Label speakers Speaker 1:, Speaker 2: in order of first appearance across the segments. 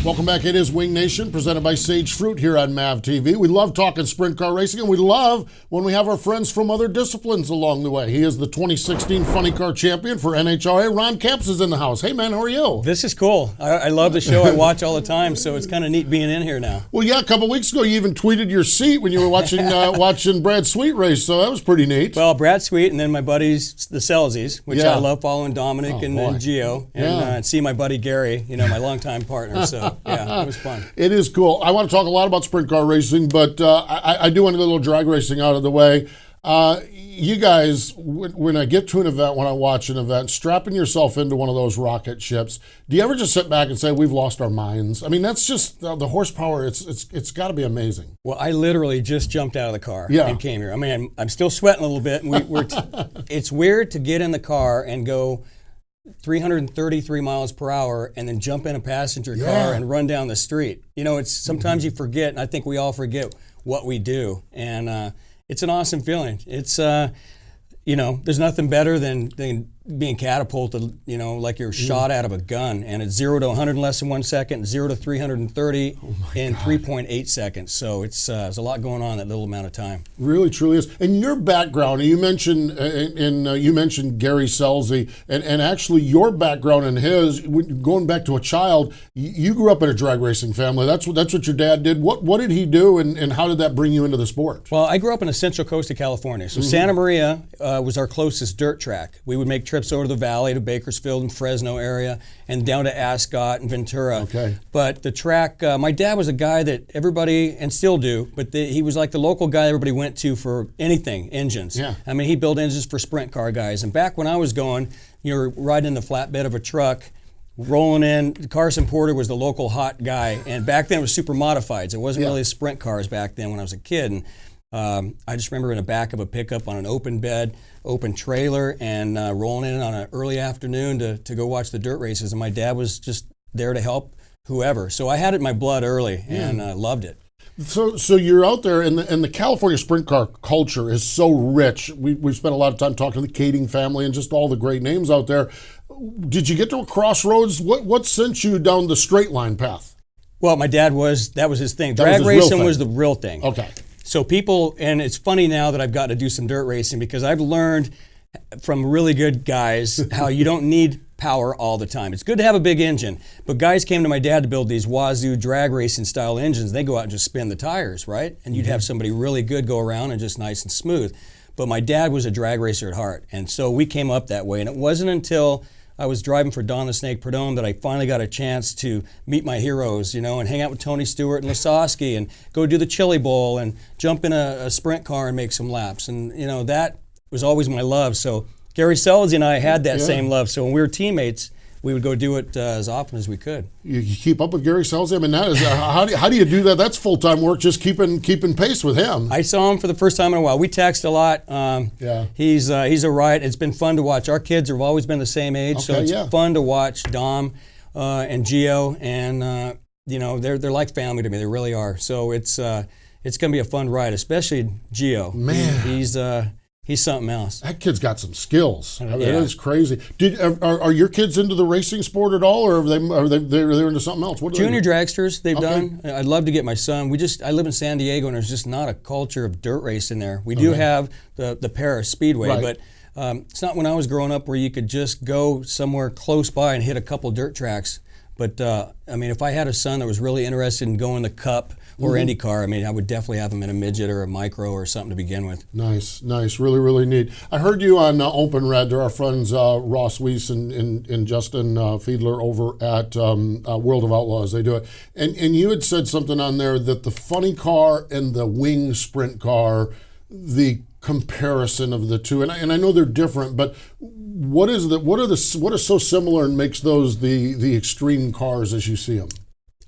Speaker 1: Welcome back. It is Wing Nation, presented by Sage Fruit here on MAV TV. We love talking sprint car racing, and we love when we have our friends from other disciplines along the way. He is the 2016 Funny Car Champion for NHRA. Ron Camps is in the house. Hey, man, how are you?
Speaker 2: This is cool. I love the show. I watch all the time, so it's kind of neat being in here now.
Speaker 1: Well, yeah, a couple weeks ago, you even tweeted your seat when you were watching watching Brad Sweet race, so that was pretty neat.
Speaker 2: Well, Brad Sweet and then my buddies, the Selzies, which I love following Dominic and Gio, and see my buddy Gary, my longtime partner. So, yeah, it was fun.
Speaker 1: It is cool. I want to talk a lot about sprint car racing, but I do want to get a little drag racing out of the way. You guys, when I get to an event, when I watch an event, strapping yourself into one of those rocket ships, do you ever just sit back and say, we've lost our minds? I mean, that's just the horsepower. It's got to be amazing.
Speaker 2: Well, I literally just jumped out of the car and came here. I mean, I'm still sweating a little bit. It's weird to get in the car and go 333 miles per hour and then jump in a passenger car and run down the street. It's sometimes you forget, and I think we all forget what we do. And it's an awesome feeling. It's there's nothing better than being catapulted, like you're shot out of a gun, and it's 0 to 100 in less than 1 second, 0 to 330 in 3.8 seconds. So it's there's a lot going on in that little amount of time.
Speaker 1: Really, truly is. And your background, you mentioned you mentioned Gary Selzy, and actually your background and his, going back to a child, you grew up in a drag racing family. That's what your dad did. What did he do, and how did that bring you into the sport?
Speaker 2: Well, I grew up in the Central Coast of California. So Santa Maria was our closest dirt track. We would make trips over to the valley, to Bakersfield and Fresno area, and down to Ascot and Ventura.
Speaker 1: Okay.
Speaker 2: But the track, my dad was a guy that everybody, and still do, but he was like the local guy everybody went to for anything, engines.
Speaker 1: Yeah.
Speaker 2: I mean, he built engines for sprint car guys. And back when I was going, you're riding in the flatbed of a truck, rolling in. Carson Porter was the local hot guy, and back then it was super modifieds. It wasn't really sprint cars back then when I was a kid. And I just remember in the back of a pickup on an open bed, open trailer, and rolling in on an early afternoon to go watch the dirt races. And my dad was just there to help whoever. So I had it in my blood early, and loved it.
Speaker 1: So you're out there, and the California sprint car culture is so rich. We've spent a lot of time talking to the Kading family and just all the great names out there. Did you get to a crossroads? What sent you down the straight line path?
Speaker 2: Well, my dad that was his thing. Drag racing was the real thing.
Speaker 1: Okay.
Speaker 2: So people, and it's funny now that I've got to do some dirt racing because I've learned from really good guys how you don't need power all the time. It's good to have a big engine, but guys came to my dad to build these Wazoo drag racing style engines. They go out and just spin the tires, right? And you'd have somebody really good go around and just nice and smooth. But my dad was a drag racer at heart, and so we came up that way. And it wasn't until I was driving for Don the Snake Perdome that I finally got a chance to meet my heroes, and hang out with Tony Stewart and Lasowski and go do the Chili Bowl and jump in a sprint car and make some laps. And, that was always my love. So Gary Selzy and I had that same love. So when we were teammates, we would go do it as often as we could. You keep up with Gary Selzy? I mean, that is how do you do that? That's full-time work, just keeping pace with him. I saw him for the first time in a while. We text a lot. He's a riot. It's been fun to watch. Our kids have always been the same age, so it's fun to watch Dom and Gio, and they're like family to me. They really are. So it's going to be a fun ride, especially Gio. Man, he's something else. That kid's got some skills. I mean, that is crazy. Are your kids into the racing sport at all, or are they into something else? What Junior dragsters, they've done. I'd love to get my son. I live in San Diego, and there's just not a culture of dirt racing there. We do have the Paris Speedway, but it's not when I was growing up where you could just go somewhere close by and hit a couple dirt tracks. But I mean, if I had a son that was really interested in going the Cup or IndyCar, I mean, I would definitely have him in a midget or a micro or something to begin with. Nice. Really, really neat. I heard you on Open Red. There are friends Ross Weiss and Justin Fiedler over at World of Outlaws. They do it. And you had said something on there that the funny car and the wing sprint car, the comparison of the two, and I know they're different, but what is so similar and makes those the extreme cars as you see them?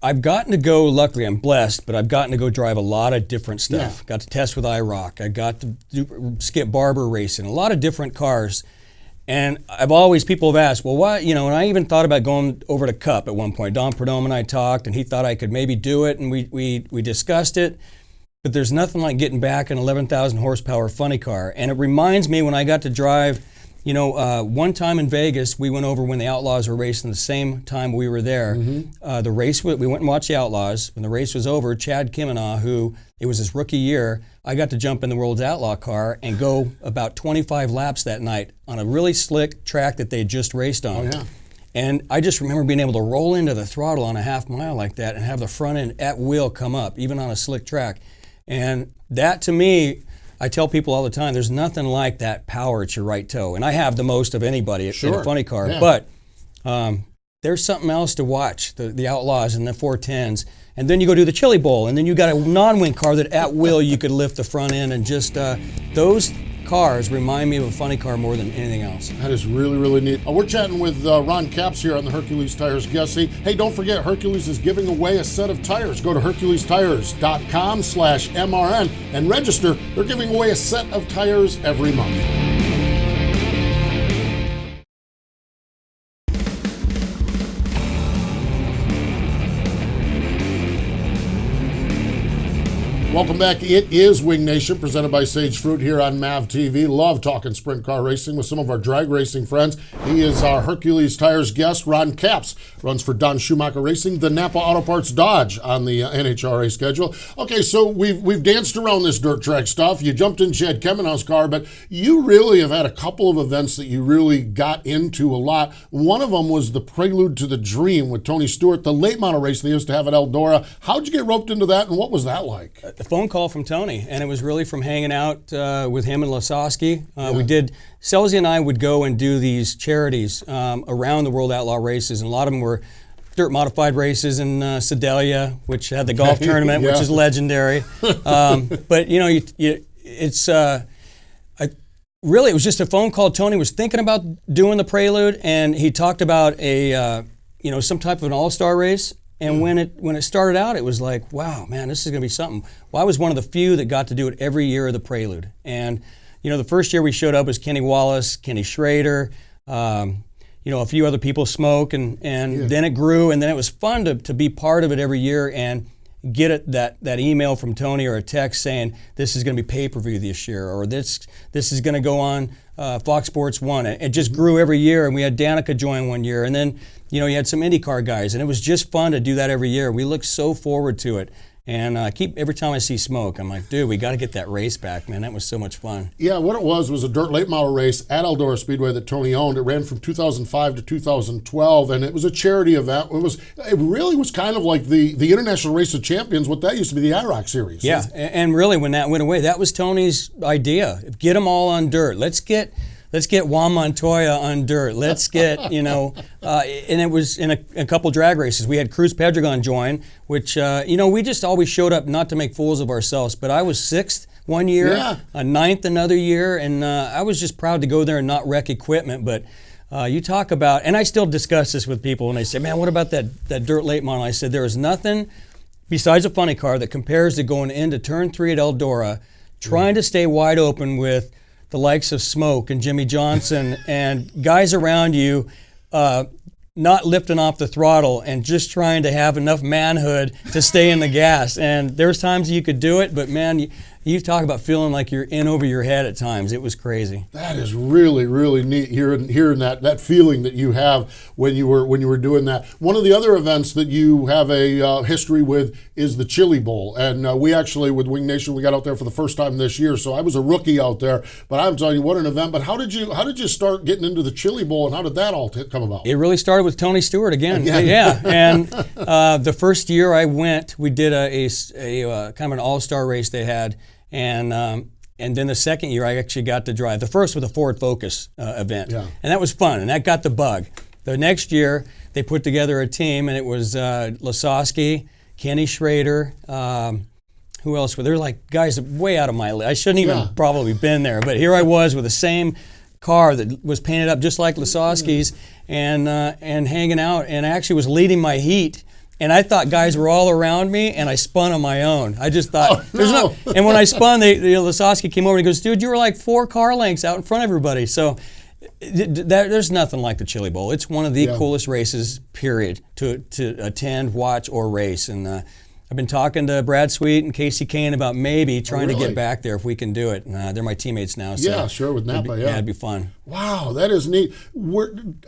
Speaker 2: I've gotten to go, luckily I'm blessed, but I've gotten to go drive a lot of different stuff. Got to test with IROC. I got to do Skip Barber racing, a lot of different cars. And people have asked, well, why, and I even thought about going over to Cup at one point. Don Perdome and I talked, and he thought I could maybe do it, and we discussed it. But there's nothing like getting back an 11,000 horsepower funny car. And it reminds me when I got to drive, One time in Vegas, we went over when the Outlaws were racing the same time we were there. The race, we went and watched the Outlaws. When the race was over, Chad Kimmenaugh, who it was his rookie year, I got to jump in the World's Outlaw car and go about 25 laps that night on a really slick track that they had just raced on.
Speaker 1: Oh, yeah.
Speaker 2: And I just remember being able to roll into the throttle on a half mile like that and have the front end at will come up, even on a slick track. And that, to me, I tell people all the time, there's nothing like that power at your right toe. And I have the most of anybody in a funny car.
Speaker 1: Yeah.
Speaker 2: But there's something else to watch, the Outlaws and the 410s. And then you go do the Chili Bowl, and then you got a non-wing car that at will you could lift the front end. And just those cars remind me of a funny car more than anything else.
Speaker 1: That is really, really neat. We're chatting with Ron Capps here on the Hercules Tires Guest Seat. Hey, don't forget, Hercules is giving away a set of tires. Go to HerculesTires.com/MRN and register. They're giving away a set of tires every month. Welcome back. It is Wing Nation, presented by Sage Fruit here on MAV TV. Love talking sprint car racing with some of our drag racing friends. He is our Hercules Tires guest, Ron Capps. Runs for Don Schumacher Racing, the Napa Auto Parts Dodge on the NHRA schedule. Okay, so we've danced around this dirt track stuff. You jumped in Chad Kemenaugh's car, but you really have had a couple of events that you really got into a lot. One of them was the Prelude to the Dream with Tony Stewart, the late model race they used to have at Eldora. How'd you get roped into that, and what was that like?
Speaker 2: A phone call from Tony, and it was really from hanging out with him and Lasowski. We did, Selzy and I would go and do these charities around the World Outlaw races, and a lot of them were dirt modified races in Sedalia, which had the golf tournament, which is legendary. But really, it was just a phone call. Tony was thinking about doing the Prelude, and he talked about some type of an all-star race. And when it started out, it was like, wow, man, this is going to be something. Well, I was one of the few that got to do it every year of the Prelude. And, the first year we showed up was Kenny Wallace, Kenny Schrader, a few other people, Smoke, and then it grew. And then it was fun to be part of it every year and get that email from Tony or a text saying, this is going to be pay-per-view this year, or this is going to go on Fox Sports 1. It just grew every year, and we had Danica join one year. And then you had some IndyCar guys, and it was just fun to do that every year. We look so forward to it. And every time I see Smoke, I'm like, dude, we got to get that race back, man. That was so much fun. Yeah,
Speaker 1: what it was a dirt late model race at Eldora Speedway that Tony owned. It ran from 2005 to 2012, and it was a charity event. It really was kind of like the International Race of Champions, what that used to be, the IROC series.
Speaker 2: Yeah, and really when that went away, that was Tony's idea. Get them all on dirt. Let's get Juan Montoya on dirt. Let's get, and it was in a couple drag races. We had Cruz Pedregon join, which, we just always showed up not to make fools of ourselves. But I was 6th one year, a 9th another year, and I was just proud to go there and not wreck equipment. But you talk about, and I still discuss this with people, and they say, man, what about that dirt late model? I said, there is nothing besides a funny car that compares to going into turn 3 at Eldora, trying to stay wide open with the likes of Smoke and Jimmy Johnson and guys around you not lifting off the throttle and just trying to have enough manhood to stay in the gas. And there's times you could do it, but man, you talk about feeling like you're in over your head at times. It was crazy.
Speaker 1: That is really, really neat hearing that feeling that you have when you were doing that. One of the other events that you have a history with is the Chili Bowl, and we actually with Wing Nation we got out there for the first time this year. So I was a rookie out there, but I'm telling you what an event. But how did you start getting into the Chili Bowl, and how did that all come about?
Speaker 2: It really started with Tony Stewart again. Yeah, and the first year I went, we did a kind of an all-star race they had. And then the second year, I actually got to drive. The first was a Ford Focus event, and that was fun, and that got the bug. The next year, they put together a team, and it was Lasowski, Kenny Schrader, who else were there? Like guys way out of my list. I shouldn't even probably been there, but here I was with the same car that was painted up just like Lasowski's, and hanging out, and I actually was leading my heat. And I thought guys were all around me, and I spun on my own. I just thought, there's no. And when I spun, Lasowski came over and he goes, dude, you were like 4 car lengths out in front of everybody. So there's nothing like the Chili Bowl. It's one of the coolest races, period, to attend, watch, or race. And I've been talking to Brad Sweet and Casey Kane about maybe trying to
Speaker 1: really?
Speaker 2: get back there if we can do it. They're my teammates now. So
Speaker 1: Yeah, sure, with Napa,
Speaker 2: yeah, it'd be fun.
Speaker 1: Wow, that is neat.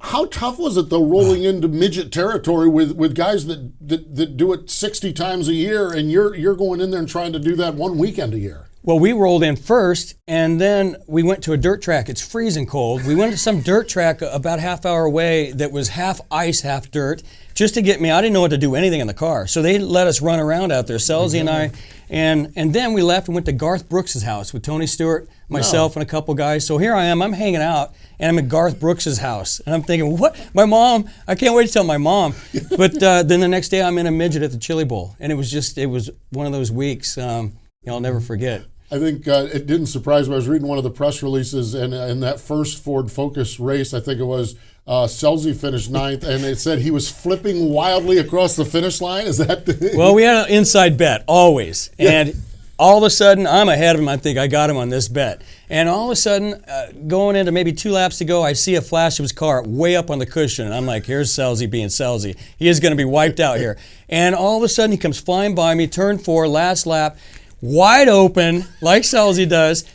Speaker 1: How tough was it though, rolling into midget territory with guys that do it 60 times a year, and you're going in there and trying to do that one weekend a year?
Speaker 2: Well, we rolled in first, and then we went to a dirt track. It's freezing cold. We went to some dirt track about a half hour away that was half ice, half dirt, just to get me. I didn't know what to do anything in the car, so they let us run around out there, Selzy and I, and then we left and went to Garth Brooks' house with Tony Stewart, myself, and a couple guys. So here I am. I'm hanging out, and I'm at Garth Brooks' house, and I'm thinking, what? My mom? I can't wait to tell my mom. But then the next day, I'm in a midget at the Chili Bowl, and it was one of those weeks I'll never forget.
Speaker 1: I think it didn't surprise me. I was reading one of the press releases, and in that first Ford Focus race, I think it was, Selzy finished 9th, and it said he was flipping wildly across the finish line. Is that?
Speaker 2: Well, we had an inside bet, always. And all of a sudden, I'm ahead of him. I think I got him on this bet. And all of a sudden, going into maybe 2 laps to go, I see a flash of his car way up on the cushion. And I'm like, here's Selzy being Selzy. He is going to be wiped out here. And all of a sudden, he comes flying by me, turn 4, last lap, wide open, like Selzy does,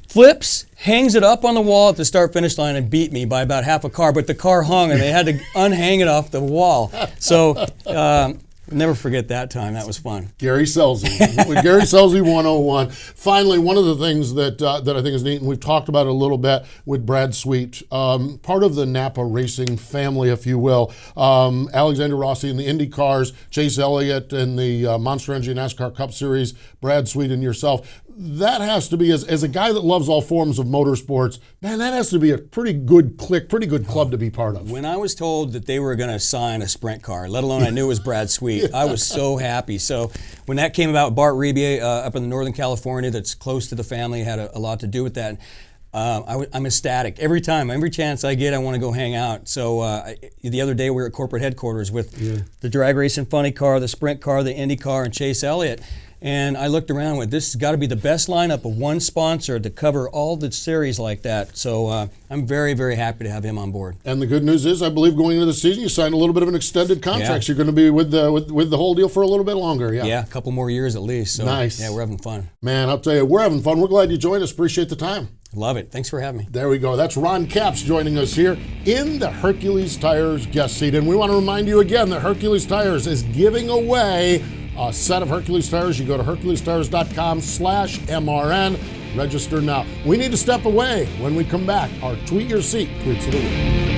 Speaker 2: flips, hangs it up on the wall at the start-finish line and beat me by about half a car, but the car hung and they had to unhang it off the wall. So never forget that time. That was fun.
Speaker 1: Gary Selzy. Gary Selzy 101. Finally, one of the things that I think is neat, and we've talked about it a little bit with Brad Sweet, part of the Napa racing family, if you will. Alexander Rossi in the Indy cars, Chase Elliott in the Monster Energy NASCAR Cup Series, Brad Sweet and yourself. That has to be, as a guy that loves all forms of motorsports, man, that has to be a pretty good clique, pretty good club to be part of.
Speaker 2: When I was told that they were going to sign a sprint car, let alone I knew it was Brad Sweet, I was so happy. So when that came about, Bart Rebier up in Northern California, that's close to the family, had a lot to do with that. I'm ecstatic. Every time, every chance I get, I want to go hang out. So the other day we were at corporate headquarters with the drag racing funny car, the sprint car, the Indy car, and Chase Elliott. And I looked around and went, this has got to be the best lineup of one sponsor to cover all the series like that. So I'm very, very happy to have him on board.
Speaker 1: And the good news is, I believe going into the season, you signed a little bit of an extended contract. So you're going to be with the whole deal for a little bit longer. Yeah,
Speaker 2: a couple more years at least. So,
Speaker 1: nice.
Speaker 2: Yeah, we're having fun.
Speaker 1: Man, I'll tell you, we're having fun. We're glad you joined us. Appreciate the time.
Speaker 2: Love it. Thanks for having me.
Speaker 1: There we go. That's Ron Capps joining us here in the Hercules Tires guest seat. And we want to remind you again that Hercules Tires is giving away a set of Hercules tires. You go to HerculesTires.com/MRN. Register now. We need to step away. When we come back, our Tweet Your Seat tweets of the week.